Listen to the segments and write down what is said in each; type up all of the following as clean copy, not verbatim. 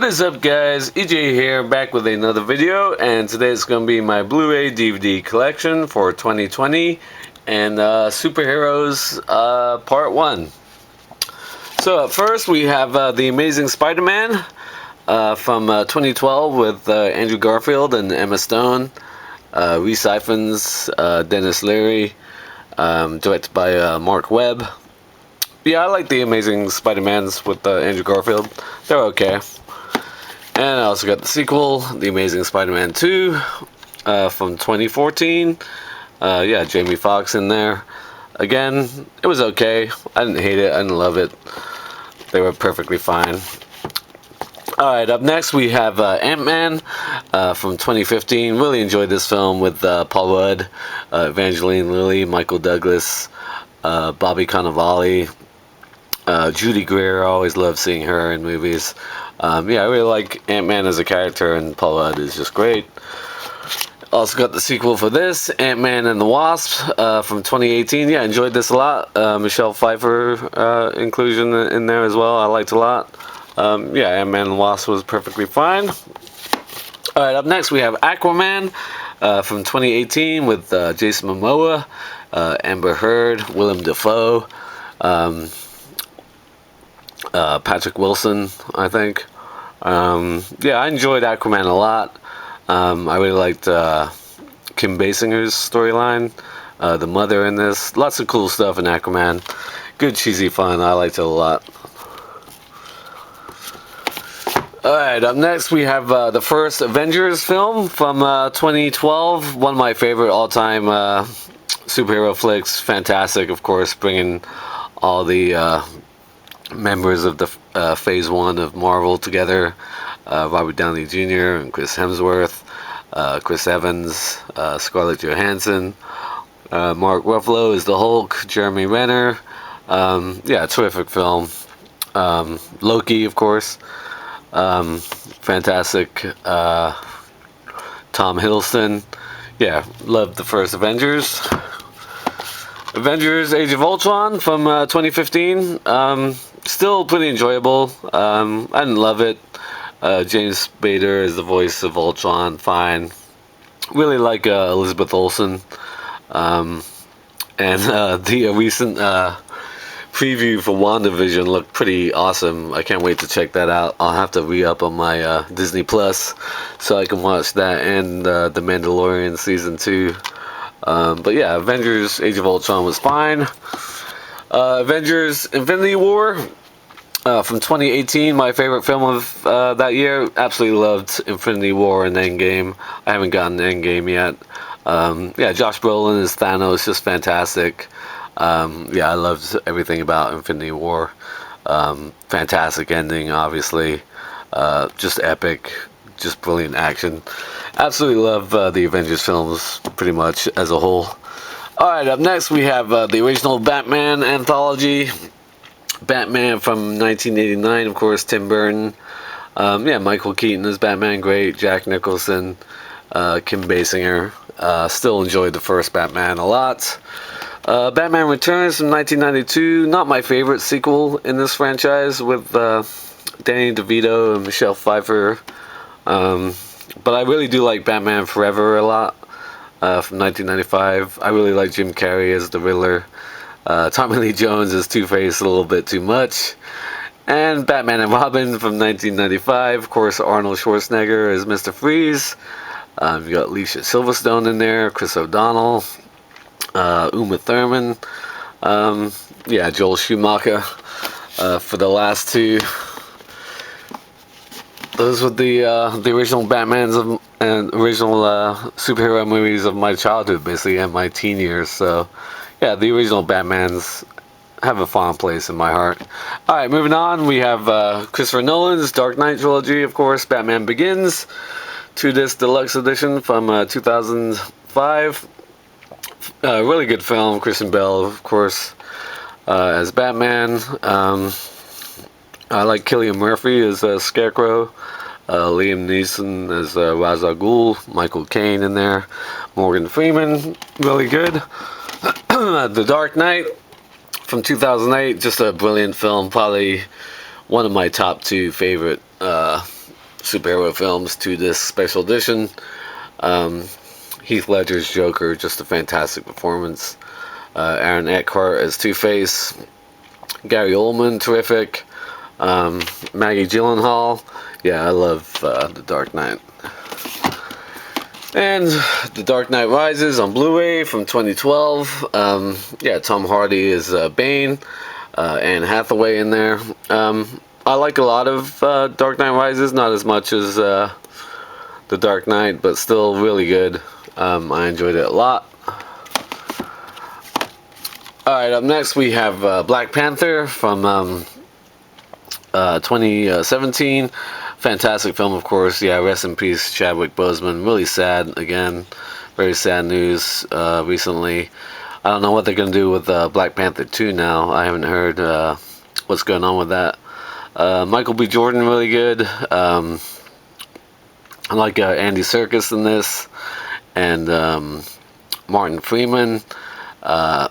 is up, guys? EJ here, back with another video, and today it's going to be my Blu-ray DVD collection for 2020 and Superheroes Part 1. So at first we have The Amazing Spider-Man from 2012 with Andrew Garfield and Emma Stone, Rhys Ifans, Dennis Leary, directed by Mark Webb. Yeah, I like The Amazing Spider-Mans with Andrew Garfield. They're okay. And I also got the sequel, The Amazing Spider-Man 2, from 2014. Yeah, Jamie Foxx in there. Again, it was okay. I didn't hate it. I didn't love it. They were perfectly fine. Alright, up next we have Ant-Man from 2015. Really enjoyed this film with Paul Rudd, Evangeline Lilly, Michael Douglas, Bobby Cannavale, Judy Greer. I always love seeing her in movies. Yeah, I really like Ant-Man as a character, and Paul Rudd is just great. Also got the sequel for this, Ant-Man and the Wasp from 2018. Yeah, enjoyed this a lot. Michelle Pfeiffer inclusion in there as well. I liked a lot. Yeah, Ant-Man and the Wasp was perfectly fine. Alright, up next we have Aquaman from 2018 with Jason Momoa, Amber Heard, Willem Dafoe, Patrick Wilson, I think. Yeah, I enjoyed Aquaman a lot. I really liked Kim Basinger's storyline, the mother in this. Lots of cool stuff in Aquaman. Good, cheesy fun. I liked it a lot. Alright, up next we have the first Avengers film from 2012. One of my favorite all-time superhero flicks. Fantastic, of course, bringing all the members of the Phase 1 of Marvel together. Robert Downey Jr. and Chris Hemsworth, Chris Evans, Scarlett Johansson, Mark Ruffalo is the Hulk, Jeremy Renner. Yeah, terrific film. Loki, of course. Fantastic. Tom Hiddleston. Yeah, loved the first Avengers. Avengers Age of Ultron from 2015. Still pretty enjoyable. I didn't love it. James Spader is the voice of Ultron. Fine. Really like Elizabeth Olsen. And the recent preview for WandaVision looked pretty awesome. I can't wait to check that out. I'll have to re-up on my Disney Plus so I can watch that and The Mandalorian Season 2. But yeah, Avengers Age of Ultron was fine. Avengers Infinity War from 2018, my favorite film of that year. Absolutely loved Infinity War and Endgame. I haven't gotten Endgame yet. Yeah, Josh Brolin as Thanos, just fantastic. Yeah, I loved everything about Infinity War. Fantastic ending, obviously. Just epic, just brilliant action. Absolutely love the Avengers films pretty much as a whole. Alright, up next we have the original Batman anthology. Batman from 1989, of course, Tim Burton. Yeah, Michael Keaton as Batman, great. Jack Nicholson, Kim Basinger. Still enjoyed the first Batman a lot. Batman Returns from 1992. Not my favorite sequel in this franchise with Danny DeVito and Michelle Pfeiffer. But I really do like Batman Forever a lot from 1995. I really like Jim Carrey as the Riddler. Tommy Lee Jones as Two-Face a little bit too much. And Batman and Robin from 1995. Of course, Arnold Schwarzenegger as Mr. Freeze. You got Alicia Silverstone in there, Chris O'Donnell, Uma Thurman. Yeah, Joel Schumacher for the last two. Those were the original Batmans and original superhero movies of my childhood, basically, and my teen years. So, yeah, the original Batmans have a fond place in my heart. Alright, moving on, we have Christopher Nolan's Dark Knight trilogy, of course, Batman Begins, 2-disc deluxe edition from 2005. Really good film. Christian Bale, of course, as Batman. I like Cillian Murphy as Scarecrow. Liam Neeson as Ra's al Ghul. Michael Caine in there. Morgan Freeman, really good. The Dark Knight from 2008, just a brilliant film. Probably one of my top two favorite superhero films to this special edition. Heath Ledger's Joker, just a fantastic performance. Aaron Eckhart as Two-Face. Gary Oldman, terrific. Maggie Gyllenhaal. Yeah, I love The Dark Knight. And The Dark Knight Rises on Blu-ray from 2012. Yeah, Tom Hardy is Bane. Anne Hathaway in there. I like a lot of Dark Knight Rises, not as much as The Dark Knight, but still really good. I enjoyed it a lot. Alright, up next we have Black Panther from 2017. Fantastic film, of course. Yeah, rest in peace, Chadwick Boseman. Really sad, again. Very sad news recently. I don't know what they're going to do with Black Panther 2 now. I haven't heard what's going on with that. Michael B. Jordan, really good. I like Andy Serkis in this. And Martin Freeman. I'm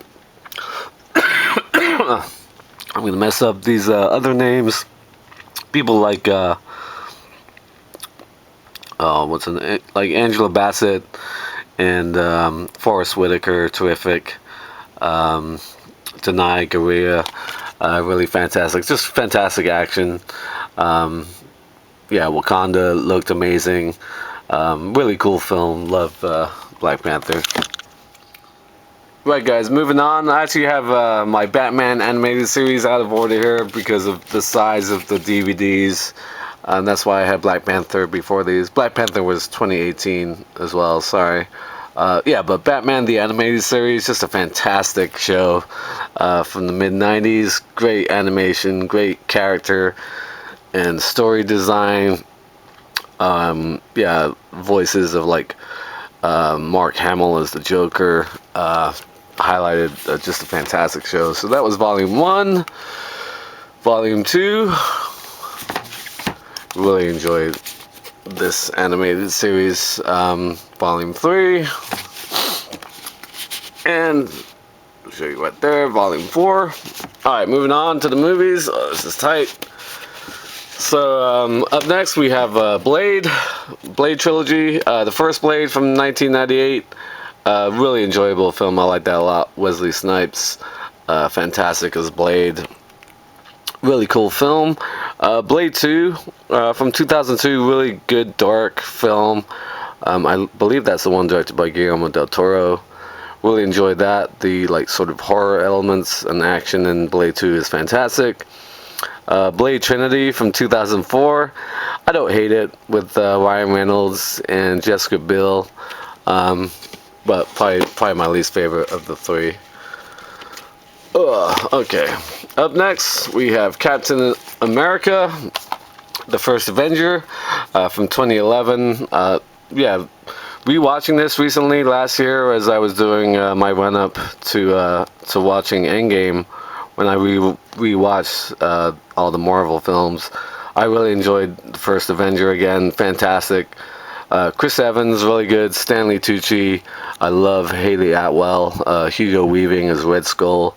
going to mess up these other names. People like... what's her name? Like Angela Bassett and Forrest Whitaker, terrific. Denai Guerrera, really fantastic. Just fantastic action. Yeah, Wakanda looked amazing. Really cool film. Love Black Panther. Right, guys, moving on. I actually have my Batman animated series out of order here because of the size of the DVDs. That's why I had Black Panther before these. Black Panther was 2018 as well, sorry. Yeah, but Batman the Animated Series, just a fantastic show from the mid-90s. Great animation, great character and story design. Yeah, voices of like Mark Hamill as the Joker. Highlighted just a fantastic show. So that was Volume 1. Volume 2. Really enjoyed this animated series. Volume 3. And I'll show you right there, Volume 4. Alright, moving on to the movies. Oh, this is tight. So, up next we have Blade Trilogy. The first Blade from 1998. Really enjoyable film. I like that a lot. Wesley Snipes, fantastic as Blade. Really cool film. Blade 2 from 2002, really good dark film. I believe that's the one directed by Guillermo del Toro. Really enjoyed that. The like sort of horror elements and action in Blade 2 is fantastic. Blade Trinity from 2004. I don't hate it with Ryan Reynolds and Jessica Biel, but probably my least favorite of the three. Okay. Up next, we have Captain America, the First Avenger, from 2011. Yeah, rewatching this recently last year as I was doing my run-up to watching Endgame. When I rewatched all the Marvel films, I really enjoyed the First Avenger again. Fantastic. Chris Evans, really good. Stanley Tucci. I love Haley Atwell. Hugo Weaving as Red Skull.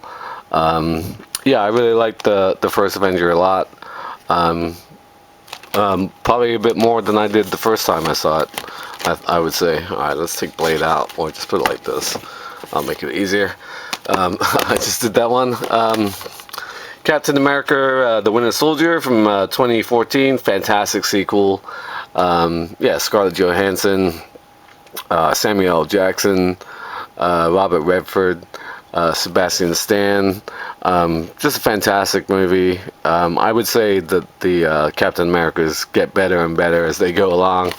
Yeah, I really liked the First Avenger a lot. Probably a bit more than I did the first time I saw it, I would say. Alright, let's take Blade out, or just put it like this. I'll make it easier. I just did that one. Captain America, The Winter Soldier from 2014. Fantastic sequel. Yeah, Scarlett Johansson, Samuel L. Jackson, Robert Redford, Sebastian Stan. Just a fantastic movie. I would say that the Captain Americas get better and better as they go along.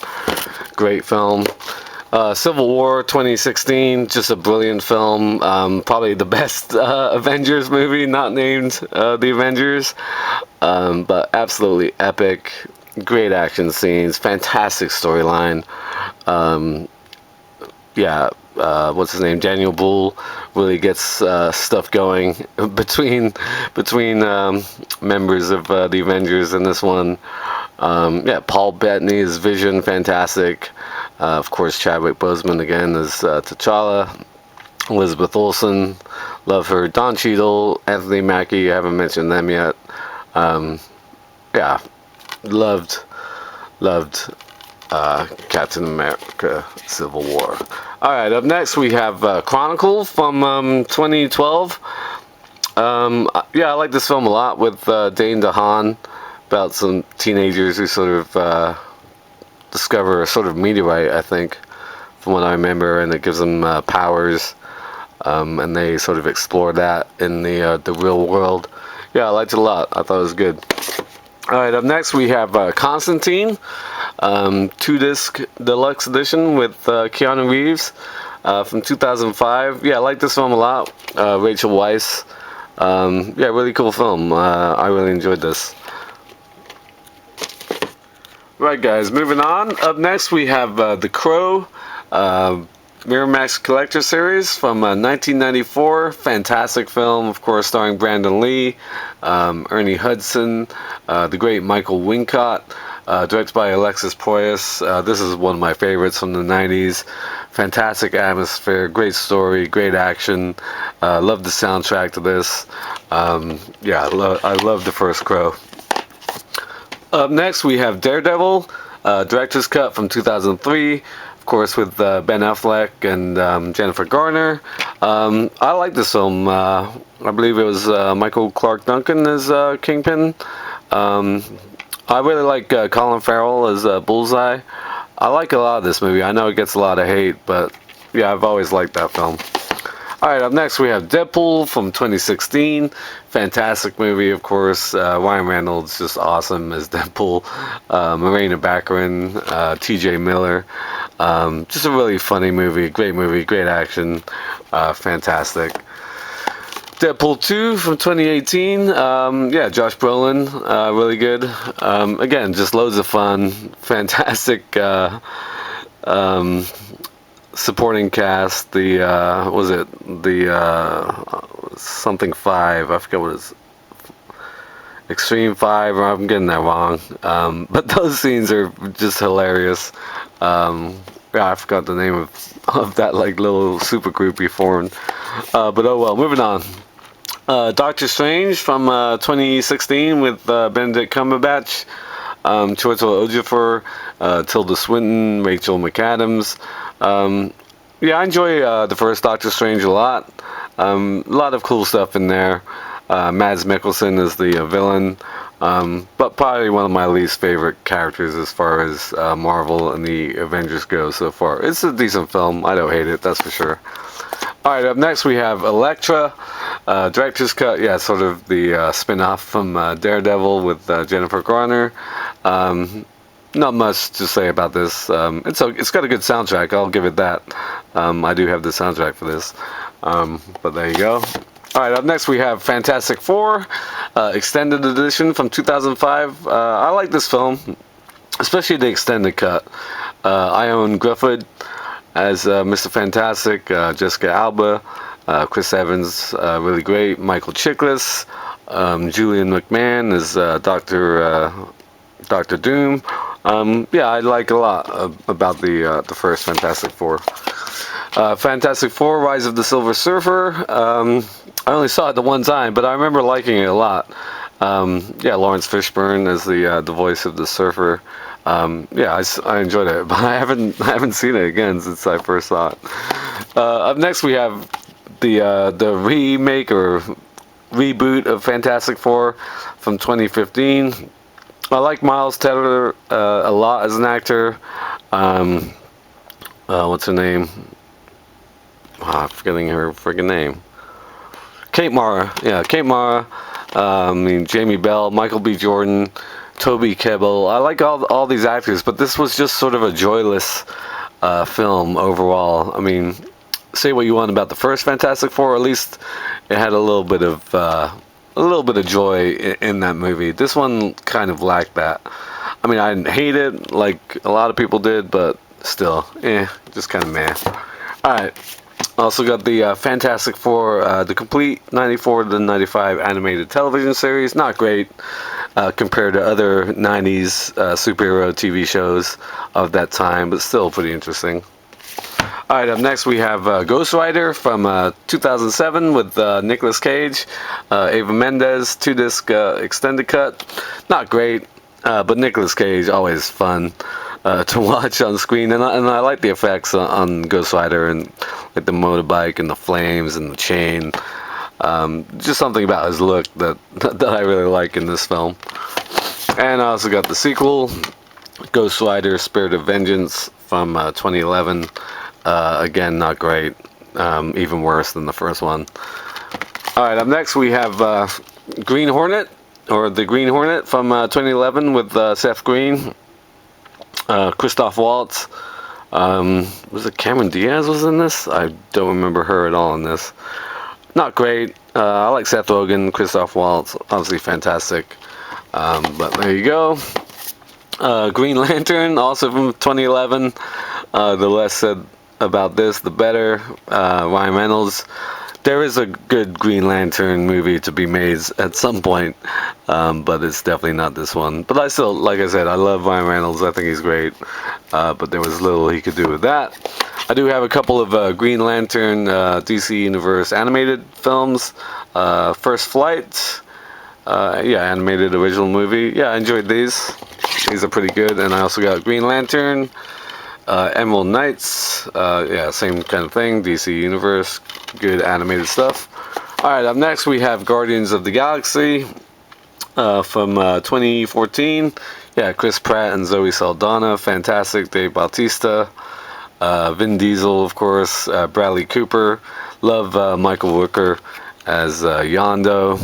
Great film. Civil War 2016, just a brilliant film. Probably the best Avengers movie, not named The Avengers, but absolutely epic. Great action scenes, fantastic storyline. Yeah, what's his name? Daniel Bull really gets stuff going between members of the Avengers in this one. Yeah, Paul Bettany's Vision, fantastic. Of course, Chadwick Boseman again as T'Challa. Elizabeth Olsen, love her. Don Cheadle, Anthony Mackie, I haven't mentioned them yet. Yeah, loved Loved Captain America Civil War. Alright, up next we have Chronicle from 2012. Yeah, I like this film a lot with Dane DeHaan, about some teenagers who sort of discover a sort of meteorite, I think, from what I remember, and it gives them powers, and they sort of explore that in the real world. Yeah, I liked it a lot. I thought it was good. Alright, up next we have Constantine, 2-disc deluxe edition with Keanu Reeves from 2005. Yeah, I like this film a lot. Rachel Weisz. Yeah, really cool film. I really enjoyed this. Right, guys, moving on. Up next we have The Crow, Miramax Collector Series from 1994. Fantastic film, of course, starring Brandon Lee, Ernie Hudson, the great Michael Wincott, directed by Alexis Proyas. This is one of my favorites from the 90s. Fantastic atmosphere, great story, great action. Love the soundtrack to this. Yeah, I love the first Crow. Up next we have Daredevil, director's cut from 2003. Of course, with Ben Affleck and Jennifer Garner. I like this film. I believe it was Michael Clark Duncan as Kingpin. I really like Colin Farrell as Bullseye. I like a lot of this movie. I know it gets a lot of hate, but yeah, I've always liked that film. Alright, up next we have Deadpool from 2016. Fantastic movie, of course. Ryan Reynolds, just awesome as Deadpool. Morena Baccarin, TJ Miller. Just a really funny movie, great action. Fantastic. Deadpool 2 from 2018. Yeah, Josh Brolin, really good. Again, just loads of fun. Fantastic supporting cast. The what was it? The something 5. I forget what it's. Extreme 5, or I'm getting that wrong. But those scenes are just hilarious. Yeah, I forgot the name of that like little super group he formed. But oh well. Moving on. Doctor Strange from 2016 with Benedict Cumberbatch, Chiwetel Ejiofor, Tilda Swinton, Rachel McAdams. Yeah, I enjoy the first Doctor Strange a lot. A lot of cool stuff in there. Mads Mikkelsen is the villain, but probably one of my least favorite characters as far as Marvel and the Avengers go so far. It's a decent film. I don't hate it, that's for sure. Alright, up next we have Elektra, director's cut. Yeah, sort of the spin-off from Daredevil with Jennifer Garner. Not much to say about this. It's got a good soundtrack, I'll give it that. I do have the soundtrack for this. But there you go. Alright, up next we have Fantastic Four, extended edition from 2005. I like this film, especially the extended cut. Ione Grufford as Mr. Fantastic, Jessica Alba, Chris Evans, really great, Michael Chiklis, Julian McMahon as Dr. Doom. Yeah, I like a lot about the first Fantastic Four. Fantastic Four: Rise of the Silver Surfer. I only saw it the one time, but I remember liking it a lot. Yeah, Lawrence Fishburne as the voice of the Surfer. Yeah, I enjoyed it, but I haven't seen it again since I first saw it. Up next we have the remake or reboot of Fantastic Four from 2015. I like Miles Teller a lot as an actor. What's her name? I'm forgetting her friggin' name. Kate Mara. Yeah, Kate Mara. I mean, Jamie Bell, Michael B. Jordan, Toby Kebbell. I like all these actors, but this was just sort of a joyless film overall. I mean, say what you want about the first Fantastic Four, at least it had a little bit of joy in that movie. This one kind of lacked that. I mean, I didn't hate it like a lot of people did, but still, just kind of meh. Alright, also got the Fantastic Four, the complete 94 to 95 animated television series. Not great compared to other 90s superhero TV shows of that time, but still pretty interesting. Alright, up next we have Ghost Rider from 2007 with Nicolas Cage, Eva Mendes, 2-disc extended cut. Not great. But Nicolas Cage, always fun to watch on screen, and I like the effects on Ghost Rider, and like the motorbike and the flames and the chain. Just something about his look that I really like in this film. And I also got the sequel, Ghost Rider: Spirit of Vengeance from 2011. Again, not great. Even worse than the first one. Alright, up next we have Green Hornet, or The Green Hornet from 2011 with Seth Green, Christoph Waltz. Was it Cameron Diaz was in this? I don't remember her at all in this. Not great. I like Seth Rogen, Christoph Waltz, obviously fantastic. But there you go. Green Lantern, also from 2011. The less said about this, the better. Ryan Reynolds. There is a good Green Lantern movie to be made at some point, but it's definitely not this one. But I still, like I said, I love Ryan Reynolds. I think he's great, but there was little he could do with that. I do have a couple of Green Lantern DC Universe animated films. First Flight, yeah, animated original movie. Yeah, I enjoyed these. These are pretty good. And I also got Green Lantern, Emerald Knights, yeah, same kind of thing, DC Universe, good animated stuff. Alright, up next we have Guardians of the Galaxy from 2014. Yeah, Chris Pratt and Zoe Saldana, fantastic. Dave Bautista, Vin Diesel, of course, Bradley Cooper. Love Michael Rooker as Yondo.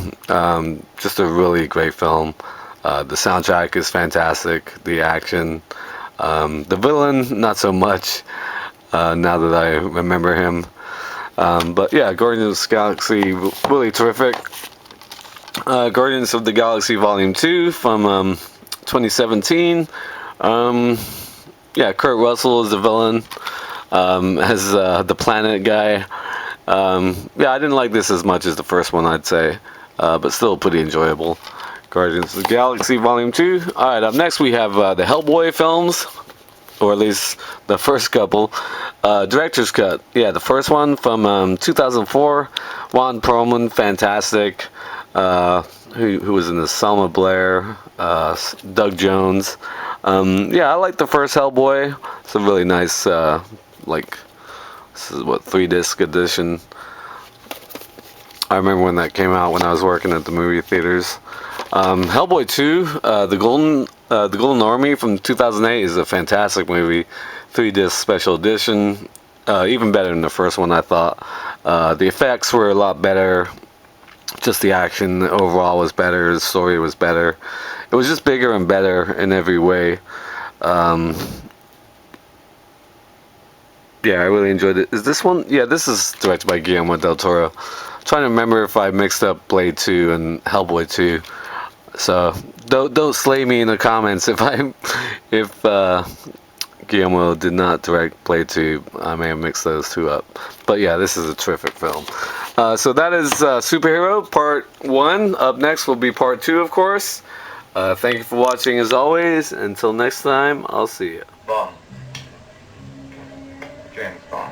Just a really great film. The soundtrack is fantastic. The action. The villain, not so much, now that I remember him. But yeah, Guardians of the Galaxy, really terrific. Guardians of the Galaxy Volume 2 from 2017. Yeah, Kurt Russell is the villain, as the planet guy. Yeah, I didn't like this as much as the first one, I'd say, but still pretty enjoyable. Guardians of the Galaxy Volume 2. Alright, up next we have the Hellboy films, or at least the first couple. Director's Cut. Yeah, the first one from 2004. Ron Perlman, fantastic. Who was in this? Selma Blair, Doug Jones. Yeah, I like the first Hellboy. It's a really nice, like, this is what, 3-disc edition. I remember when that came out when I was working at the movie theaters. Hellboy 2, the Golden Army from 2008 is a fantastic movie. 3-disc special edition. Even better than the first one, I thought. The effects were a lot better. Just the action overall was better. The story was better. It was just bigger and better in every way. Yeah, I really enjoyed it. Is this one? Yeah, this is directed by Guillermo del Toro. I'm trying to remember if I mixed up Blade 2 and Hellboy 2. So don't slay me in the comments if Guillermo did not direct Blade 2. I may have mixed those two up. But yeah, this is a terrific film. So that is Superhero Part 1. Up next will be Part 2, of course. Thank you for watching as always. Until next time, I'll see you. Bond. James Bond.